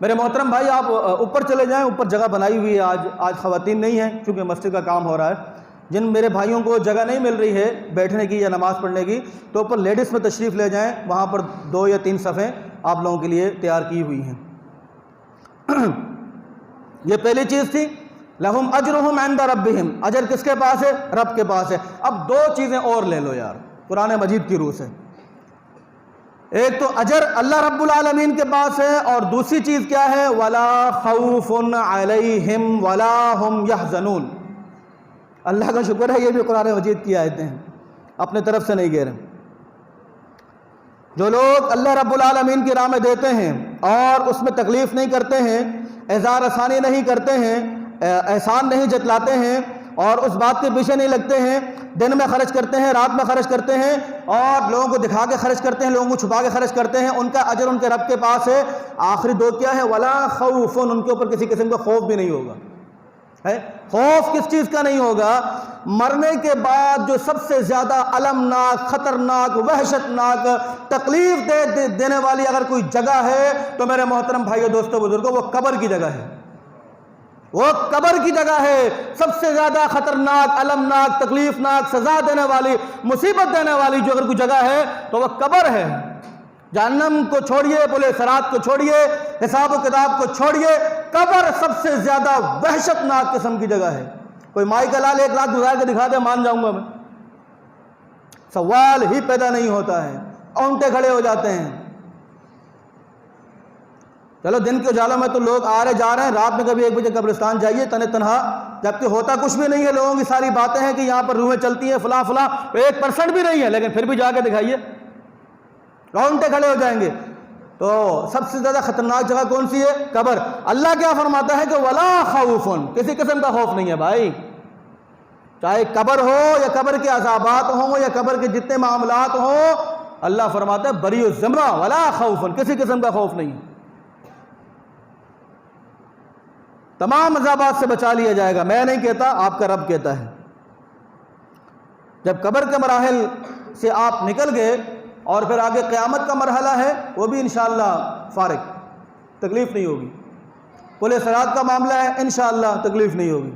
میرے محترم بھائی، آپ اوپر چلے جائیں، اوپر جگہ بنائی ہوئی ہے، آج خواتین نہیں ہیں چونکہ مسجد کا کام ہو رہا ہے۔ جن میرے بھائیوں کو جگہ نہیں مل رہی ہے بیٹھنے کی یا نماز پڑھنے کی، تو اوپر لیڈیز میں تشریف لے جائیں، وہاں پر 2 یا 3 صفیں آپ لوگوں کے لیے تیار کی ہوئی ہیں۔ یہ پہلی چیز تھی، لہم اجرہم عند ربہم، اجر کس کے پاس ہے؟ رب کے پاس ہے۔ اب 2 چیزیں اور لے لو یار قرآن مجید کی روح سے، ایک تو اجر اللہ رب العالمین کے پاس ہے، اور دوسری چیز کیا ہے؟ وَلَا خَوْفٌ عَلَيْهِمْ وَلَا هُمْ يَحْزَنُونَ۔ اللہ کا شکر ہے یہ بھی قرآن مجید کی آیتیں ہیں، اپنے طرف سے نہیں کہہ رہے۔ جو لوگ اللہ رب العالمین کی راہ میں دیتے ہیں اور اس میں تکلیف نہیں کرتے ہیں، اظہار آسانی نہیں کرتے ہیں، احسان نہیں جتلاتے ہیں، اور اس بات کے پیچھے نہیں لگتے ہیں، دن میں خرچ کرتے ہیں، رات میں خرچ کرتے ہیں، اور لوگوں کو دکھا کے خرچ کرتے ہیں، لوگوں کو چھپا کے خرچ کرتے ہیں، ان کا اجر ان کے رب کے پاس ہے۔ آخری 2 کیا ہے؟ ولا خوف، ان کے اوپر کسی قسم کا خوف بھی نہیں ہوگا۔ ہے خوف کس چیز کا نہیں ہوگا؟ مرنے کے بعد جو سب سے زیادہ المناک، خطرناک، وحشتناک، تکلیف دینے والی اگر کوئی جگہ ہے تو میرے محترم بھائیو، دوستو، بزرگوں، وہ قبر کی جگہ ہے۔ وہ قبر کی جگہ ہے، سب سے زیادہ خطرناک، المناک، تکلیفناک، سزا دینے والی، مصیبت دینے والی جو اگر کوئی جگہ ہے تو وہ قبر ہے۔ جہنم کو چھوڑیے، پل صراط کو چھوڑیے، حساب و کتاب کو چھوڑیے، قبر سب سے زیادہ وحشتناک قسم کی جگہ ہے۔ کوئی مائی کا لال 1 لاکھ گزار کے دکھا دے، مان جاؤں گا میں، سوال ہی پیدا نہیں ہوتا ہے، اونٹے کھڑے ہو جاتے ہیں۔ چلو دن کے اجالوں میں تو لوگ آ رہے جا رہے ہیں، رات میں کبھی 1 بجے قبرستان جائیے تن تنہا، جبکہ ہوتا کچھ بھی نہیں ہے، لوگوں کی ساری باتیں ہیں کہ یہاں پر روحیں چلتی ہیں، فلاں فلاں، 1% بھی نہیں ہے، لیکن پھر بھی جا کے دکھائیے، رونگٹے کھڑے ہو جائیں گے۔ تو سب سے زیادہ خطرناک جگہ کون سی ہے؟ قبر۔ اللہ کیا فرماتا ہے کہ ولا خوف، کسی قسم کا خوف نہیں ہے بھائی، چاہے قبر ہو یا قبر کے عذابات ہوں یا قبر کے جتنے معاملات ہوں، اللہ فرماتا ہے بری الزمرہ ولا خوف، کسی قسم کا خوف نہیں ہے۔ تمام عذابات سے بچا لیا جائے گا۔ میں نہیں کہتا، آپ کا رب کہتا ہے۔ جب قبر کے مراحل سے آپ نکل گئے اور پھر آگے قیامت کا مرحلہ ہے، وہ بھی انشاءاللہ فارغ، تکلیف نہیں ہوگی۔ پل صراط کا معاملہ ہے، انشاءاللہ تکلیف نہیں ہوگی۔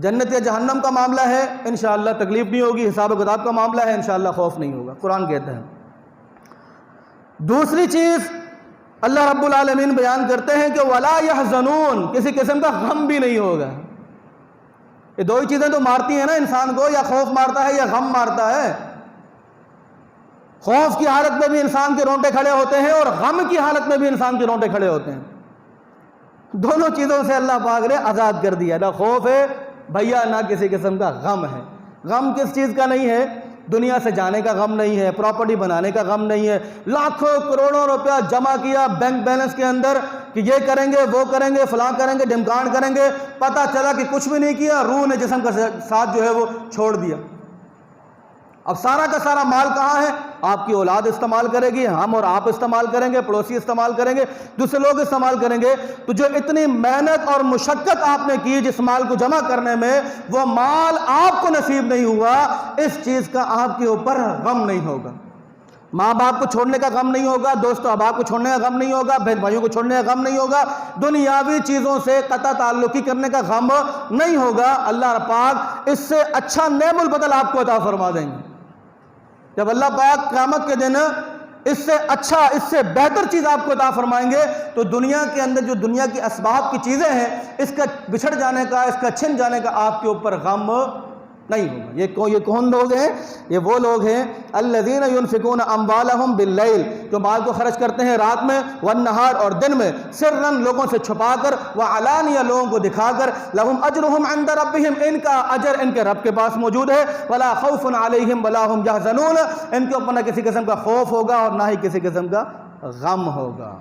جنت یا جہنم کا معاملہ ہے، انشاءاللہ تکلیف نہیں ہوگی۔ حساب و کتاب کا معاملہ ہے، انشاءاللہ خوف نہیں ہوگا، قرآن کہتا ہے۔ دوسری چیز اللہ رب العالمین بیان کرتے ہیں کہ وَلَا يَحْزَنُونَ، کسی قسم کا غم بھی نہیں ہوگا۔ یہ دو ہی چیزیں تو مارتی ہیں نا انسان کو، یا خوف مارتا ہے یا غم مارتا ہے۔ خوف کی حالت میں بھی انسان کے رونٹے کھڑے ہوتے ہیں اور غم کی حالت میں بھی انسان کے رونٹے کھڑے ہوتے ہیں۔ دونوں چیزوں سے اللہ پاک نے آزاد کر دیا، نہ خوف ہے بھیا، نہ کسی قسم کا غم ہے۔ غم کس چیز کا نہیں ہے؟ دنیا سے جانے کا غم نہیں ہے، پراپرٹی بنانے کا غم نہیں ہے، لاکھوں کروڑوں روپیہ جمع کیا بینک بیلنس کے اندر کہ یہ کریں گے، وہ کریں گے، فلاں کریں گے، ڈھمکان کریں گے، پتہ چلا کہ کچھ بھی نہیں کیا، روح نے جسم کا ساتھ جو ہے وہ چھوڑ دیا۔ اب سارا کا سارا مال کہاں ہے؟ آپ کی اولاد استعمال کرے گی، ہم اور آپ استعمال کریں گے، پڑوسی استعمال کریں گے، دوسرے لوگ استعمال کریں گے۔ تو جو اتنی محنت اور مشقت آپ نے کی جس مال کو جمع کرنے میں، وہ مال آپ کو نصیب نہیں ہوا، اس چیز کا آپ کے اوپر غم نہیں ہوگا۔ ماں باپ کو چھوڑنے کا غم نہیں ہوگا، دوست احباب کو چھوڑنے کا غم نہیں ہوگا، بہن بھائیوں کو چھوڑنے کا غم نہیں ہوگا، دنیاوی چیزوں سے قطع تعلقی کرنے کا غم نہیں ہوگا۔ اللہ پاک اس سے اچھا نعم البدل آپ کو عطا فرما دیں گے۔ جب اللہ پاک قیامت کے دن اس سے اچھا، اس سے بہتر چیز آپ کو عطا فرمائیں گے، تو دنیا کے اندر جو دنیا کی اسباب کی چیزیں ہیں، اس کا بچھڑ جانے کا، اس کا چھن جانے کا آپ کے اوپر غم نہیں ہوگا۔ یہ کون لوگ ہیں؟ یہ وہ لوگ ہیں الذین ينفقون اموالهم باللیل، جو مال کو خرچ کرتے ہیں رات میں، والنہار اور دن میں، سرا لوگوں سے چھپا کر، وعلانیہ لوگوں کو دکھا کر، لهم اجرهم عند ربهم، ان کا اجر ان کے رب کے پاس موجود ہے، ولا خوف علیہم ولا هم يحزنون، ان کے اوپر نہ کسی قسم کا خوف ہوگا اور نہ ہی کسی قسم کا غم ہوگا۔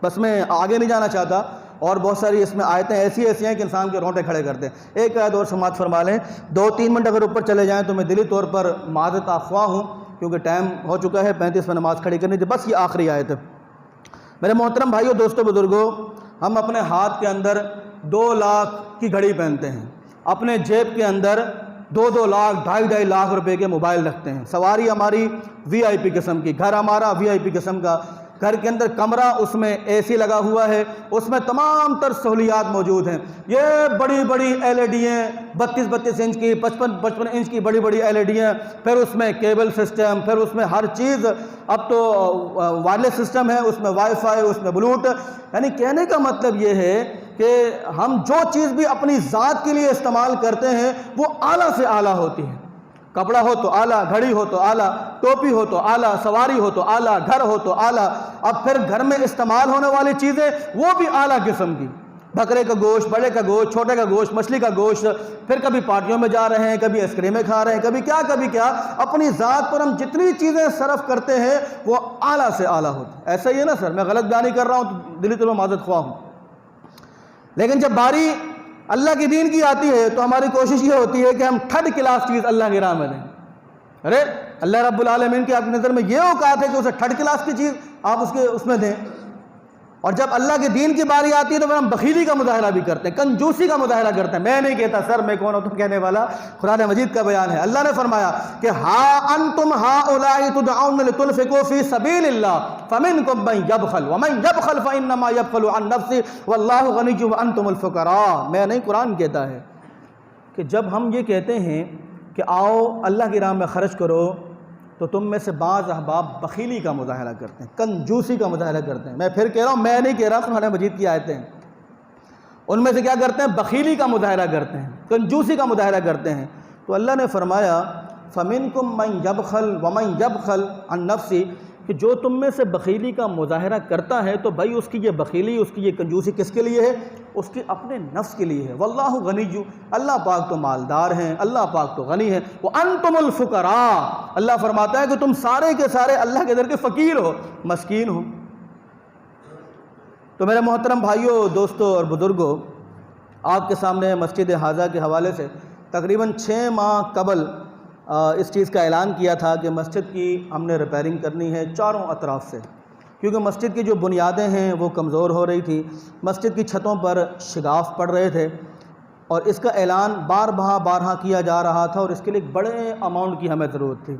بس میں آگے نہیں جانا چاہتا، اور بہت ساری اس میں آیتیں ایسی ہیں کہ انسان کے رونٹے کھڑے کرتے ہیں۔ ایک آیت اور سماعت فرما لیں، 2-3 منٹ اگر اوپر چلے جائیں تو میں دلی طور پر معذرت خواہ ہوں، کیونکہ ٹائم ہو چکا ہے 35 میں نماز کھڑی کرنی تھی۔ بس یہ آخری آیت ہے۔ میرے محترم بھائیوں، دوستوں، بزرگوں، ہم اپنے ہاتھ کے اندر 2 لاکھ کی گھڑی پہنتے ہیں، اپنے جیب کے اندر 2 لاکھ 2.5 لاکھ روپے کے موبائل رکھتے ہیں، سواری ہماری VIP قسم کی، گھر ہمارا VIP قسم کا، گھر کے اندر کمرہ، اس میں AC لگا ہوا ہے، اس میں تمام تر سہولیات موجود ہیں۔ یہ بڑی بڑی LED ہیں، 32 انچ کی، 55 انچ کی بڑی بڑی LED ہیں، پھر اس میں کیبل سسٹم، پھر اس میں ہر چیز، اب تو وائرلیس سسٹم ہے، اس میں وائی فائی، اس میں بلوٹوتھ۔ یعنی کہنے کا مطلب یہ ہے کہ ہم جو چیز بھی اپنی ذات کے لیے استعمال کرتے ہیں وہ اعلیٰ سے اعلیٰ ہوتی ہے۔ کپڑا ہو تو اعلیٰ، گھڑی ہو تو اعلیٰ، ٹوپی ہو تو اعلیٰ، سواری ہو تو اعلیٰ، گھر ہو تو اعلیٰ، اب پھر گھر میں استعمال ہونے والی چیزیں وہ بھی اعلیٰ قسم کی، بکرے کا گوشت، بڑے کا گوشت، چھوٹے کا گوشت، مچھلی کا گوشت، پھر کبھی پارٹیوں میں جا رہے ہیں، کبھی آئس کریمیں کھا رہے ہیں، کبھی کیا، اپنی ذات پر ہم جتنی چیزیں صرف کرتے ہیں وہ اعلیٰ سے اعلیٰ ہوتی ہیں۔ ایسا ہی ہے نا سر، میں غلط بیان کر رہا ہوں تو دلی طور پر معذرت خواہ ہوں، لیکن جب باری اللہ کی دین کی آتی ہے تو ہماری کوشش یہ ہوتی ہے کہ ہم 3rd کلاس چیز اللہ کی راہ میں دیں۔ ارے اللہ رب العالمین کی آپ کی نظر میں یہ اوقات ہے کہ اسے 3rd کلاس کی چیز آپ اس میں دیں، اور جب اللہ کے دین کی باری آتی ہے تو پھر ہم بخیلی کا مظاہرہ بھی کرتے ہیں، کنجوسی کا مظاہرہ کرتے ہیں۔ میں نہیں کہتا سر، میں کون ہوتا ہوں کہنے والا، قرآن مجید کا بیان ہے۔ اللہ نے فرمایا کہ ہا انتم ہؤلاء تدعون لتنفقوا فی سبیل اللہ فمنکم من یبخل ومن یبخل فانما یبخل عن نفسہ واللہ غنی وانتم الفقراء۔ میں نہیں، قرآن کہتا ہے کہ جب ہم یہ کہتے ہیں کہ آؤ اللہ کی راہ میں خرچ کرو، تو تم میں سے بعض احباب بخیلی کا مظاہرہ کرتے ہیں، کنجوسی کا مظاہرہ کرتے ہیں۔ میں پھر کہہ رہا ہوں، میں نہیں کہہ رہا، قرآن مجید کی آیتیں ہیں، ان میں سے کیا کرتے ہیں؟ بخیلی کا مظاہرہ کرتے ہیں، کنجوسی کا مظاہرہ کرتے ہیں۔ تو اللہ نے فرمایا فَمِنْكُمْ مَنْ يَبْخَلْ وَمَنْ يَبْخَلْ عَنْ نَفْسِهِ، کہ جو تم میں سے بخیلی کا مظاہرہ کرتا ہے تو بھائی اس کی یہ بخیلی، اس کی یہ کنجوسی کس کے لیے ہے؟ اس کے اپنے نفس کے لیے ہے۔ واللہ غنی، اللہ پاک تو مالدار ہیں، اللہ پاک تو غنی ہے۔ وانتم الفقراء، اللہ فرماتا ہے کہ تم سارے کے سارے اللہ کے در کے فقیر ہو، مسکین ہو۔ تو میرے محترم بھائیوں، دوستوں اور بزرگوں، آپ کے سامنے مسجد حاضہ کے حوالے سے تقریباً 6 ماہ قبل اس چیز کا اعلان کیا تھا کہ مسجد کی ہم نے ریپیرنگ کرنی ہے چاروں اطراف سے، کیونکہ مسجد کی جو بنیادیں ہیں وہ کمزور ہو رہی تھی، مسجد کی چھتوں پر شگاف پڑ رہے تھے، اور اس کا اعلان بارہا کیا جا رہا تھا، اور اس کے لیے ایک بڑے اماؤنٹ کی ہمیں ضرورت تھی۔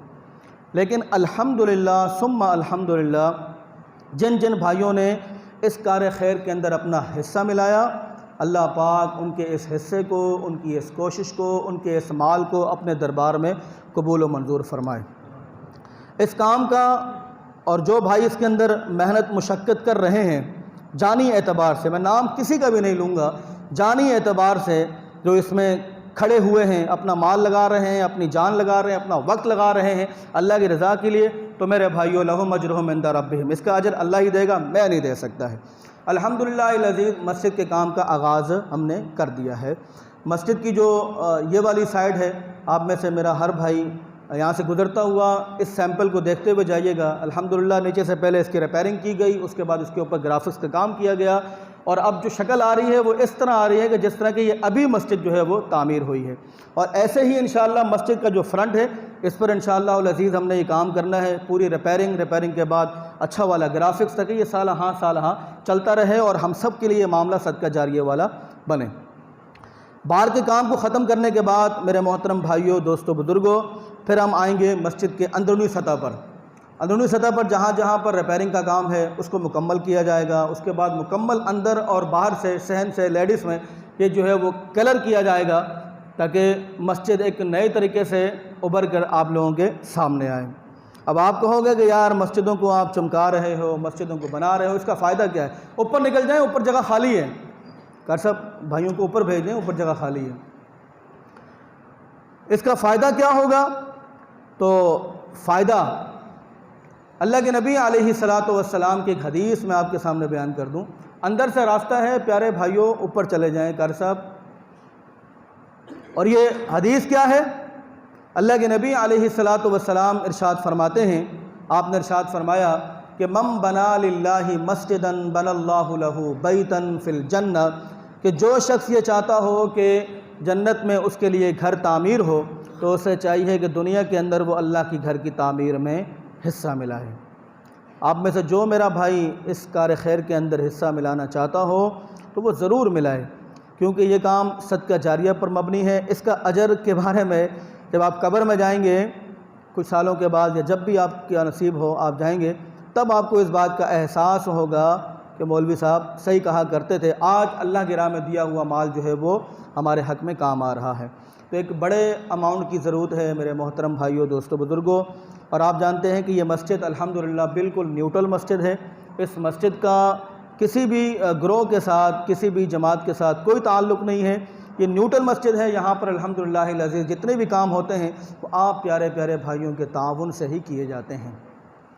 لیکن الحمدللہ ثم الحمدللہ جن جن بھائیوں نے اس کار خیر کے اندر اپنا حصہ ملایا، اللہ پاک ان کے اس حصے کو، ان کی اس کوشش کو، ان کے اس مال کو اپنے دربار میں قبول و منظور فرمائے۔ اس کام کا اور جو بھائی اس کے اندر محنت مشقت کر رہے ہیں، جانی اعتبار سے، میں نام کسی کا بھی نہیں لوں گا، جانی اعتبار سے جو اس میں کھڑے ہوئے ہیں، اپنا مال لگا رہے ہیں، اپنی جان لگا رہے ہیں، اپنا وقت لگا رہے ہیں اللہ کی رضا کے لیے، تو میرے بھائیو لہم اجرہم عند ربہم، اس کا اجر اللہ ہی دے گا، میں نہیں دے سکتا ہے۔ الحمدللہ العزیز مسجد کے کام کا آغاز ہم نے کر دیا ہے۔ مسجد کی جو یہ والی سائڈ ہے، آپ میں سے میرا ہر بھائی یہاں سے گزرتا ہوا اس سیمپل کو دیکھتے ہوئے جائیے گا۔ الحمدللہ نیچے سے پہلے اس کی ریپیرنگ کی گئی، اس کے بعد اس کے اوپر گرافکس کا کام کیا گیا، اور اب جو شکل آ رہی ہے وہ اس طرح آ رہی ہے کہ جس طرح کہ یہ ابھی مسجد جو ہے وہ تعمیر ہوئی ہے۔ اور ایسے ہی انشاءاللہ مسجد کا جو فرنٹ ہے اس پر انشاءاللہ العزیز ہم نے یہ کام کرنا ہے، پوری ریپیرنگ کے بعد اچھا والا گرافکس تک یہ سال ہاں چلتا رہے، اور ہم سب کے لیے یہ معاملہ صدقہ جاریہ والا بنے۔ باہر کے کام کو ختم کرنے کے بعد میرے محترم بھائیوں، دوستوں، بزرگوں، پھر ہم آئیں گے مسجد کے اندرونی سطح پر۔ اندرونی سطح پر جہاں پر ریپیرنگ کا کام ہے اس کو مکمل کیا جائے گا، اس کے بعد مکمل اندر اور باہر سے، صحن سے، لیڈیز میں یہ جو ہے وہ کلر کیا جائے گا، تاکہ مسجد ایک نئے طریقے سے ابھر کر آپ لوگوں کے سامنے آئے۔ اب آپ کہو گے کہ یار مسجدوں کو آپ چمکا رہے ہو، مسجدوں کو بنا رہے ہو، اس کا فائدہ کیا ہے؟ اوپر نکل جائیں، اوپر جگہ خالی ہے، کر سب بھائیوں کو اوپر بھیج دیں، اوپر جگہ خالی ہے۔ اس کا فائدہ کیا ہوگا؟ تو فائدہ اللہ کے نبی علیہ الصلاۃ والسلام کی ایک حدیث میں آپ کے سامنے بیان کر دوں۔ اندر سے راستہ ہے، پیارے بھائیوں اوپر چلے جائیں کر صاحب۔ اور یہ حدیث کیا ہے؟ اللہ کے نبی علیہ الصلاۃ والسلام ارشاد فرماتے ہیں، آپ نے ارشاد فرمایا کہ من بنا للہ مسجدا بنى اللہ لہ بیتا فی الجنہ، کہ جو شخص یہ چاہتا ہو کہ جنت میں اس کے لیے گھر تعمیر ہو، تو اسے چاہیے کہ دنیا کے اندر وہ اللہ کی گھر کی تعمیر میں حصہ ملائے۔ آپ میں سے جو میرا بھائی اس کار خیر کے اندر حصہ ملانا چاہتا ہو تو وہ ضرور ملائے، کیونکہ یہ کام صدقہ جاریہ پر مبنی ہے۔ اس کا اجر کے بارے میں جب آپ قبر میں جائیں گے کچھ سالوں کے بعد، یا جب بھی آپ کا نصیب ہو آپ جائیں گے، تب آپ کو اس بات کا احساس ہوگا کہ مولوی صاحب صحیح کہا کرتے تھے، آج اللہ کی راہ میں دیا ہوا مال جو ہے وہ ہمارے حق میں کام آ رہا ہے۔ تو ایک بڑے اماؤنٹ کی ضرورت ہے میرے محترم بھائیوں، دوستوں، بزرگوں، اور آپ جانتے ہیں کہ یہ مسجد الحمدللہ بالکل نیوٹرل مسجد ہے۔ اس مسجد کا کسی بھی گروہ کے ساتھ، کسی بھی جماعت کے ساتھ کوئی تعلق نہیں ہے، یہ نیوٹرل مسجد ہے۔ یہاں پر الحمدللہ العزیز جتنے بھی کام ہوتے ہیں وہ آپ پیارے پیارے بھائیوں کے تعاون سے ہی کیے جاتے ہیں۔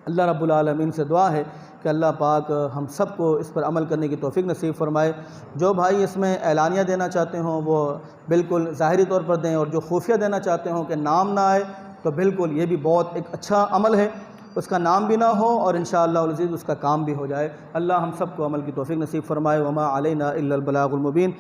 اللہ رب العالمین سے دعا ہے کہ اللہ پاک ہم سب کو اس پر عمل کرنے کی توفیق نصیب فرمائے۔ جو بھائی اس میں اعلانیہ دینا چاہتے ہوں وہ بالکل ظاہری طور پر دیں، اور جو خفیہ دینا چاہتے ہوں کہ نام نہ آئے تو بالکل یہ بھی بہت ایک اچھا عمل ہے، اس کا نام بھی نہ ہو اور انشاءاللہ العزیز اس کا کام بھی ہو جائے۔ اللہ ہم سب کو عمل کی توفیق نصیب فرمائے۔ وما علینا الا البلاغ المبین۔